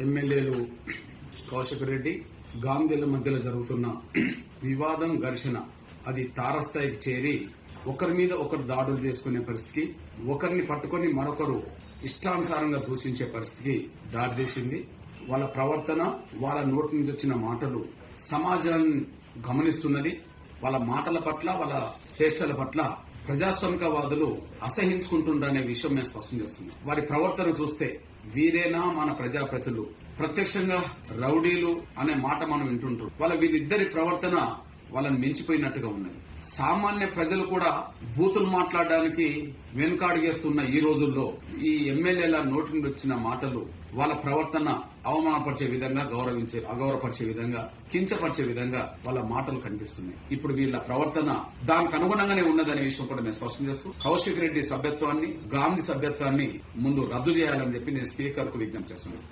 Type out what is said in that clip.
ఎమ్మెల్యేలు కౌశిక్ రెడ్డి గాంధీల మధ్యలో జరుగుతున్న వివాదం ఘర్షణ అది తారస్థాయికి చేరి ఒకరి మీద ఒకరు దాడులు చేసుకునే పరిస్థితికి, ఒకరిని పట్టుకుని మరొకరు ఇష్టానుసారంగా దూషించే పరిస్థితికి దారితీసింది. వాళ్ళ ప్రవర్తన, వాళ్ళ నోటి నుంచి వచ్చిన మాటలు సమాజాన్ని గమనిస్తున్నది. వాళ్ళ మాటల పట్ల, వాళ్ళ చేష్టల పట్ల ప్రజాస్వామికవాదులు అసహించుకుంటుండనే విషయం మేము స్పష్టం చేస్తున్నాం. వారి ప్రవర్తన చూస్తే వీరేనా మన ప్రజాప్రతినిధులు? ప్రత్యక్షంగా రౌడీలు అనే మాట మనం వింటుంటాం. వీళ్ళిద్దరి ప్రవర్తన వాళ్ళని మించిపోయినట్టుగా ఉన్నది. సామాన్య ప్రజలు కూడా బూతులు మాట్లాడడానికి వెనుకాడిగేస్తున్న ఈ రోజుల్లో ఈ ఎమ్మెల్యేల నోటి నుండి వచ్చిన మాటలు వాళ్ళ ప్రవర్తన అవమానపరిచే విధంగా, అగౌరవపరిచే విధంగా, కించపరిచే విధంగా వాళ్ళ మాటలు కనిపిస్తున్నాయి. ఇప్పుడు వీళ్ళ ప్రవర్తన దానికి అనుగుణంగానే ఉన్నదనే విషయం కూడా మేము స్పష్టం చేస్తూ కౌశిక్ రెడ్డి సభ్యత్వాన్ని, గాంధీ సభ్యత్వాన్ని ముందు రద్దు చేయాలని చెప్పి నేను స్పీకర్ కు విజ్ఞప్తి చేస్తున్నాను.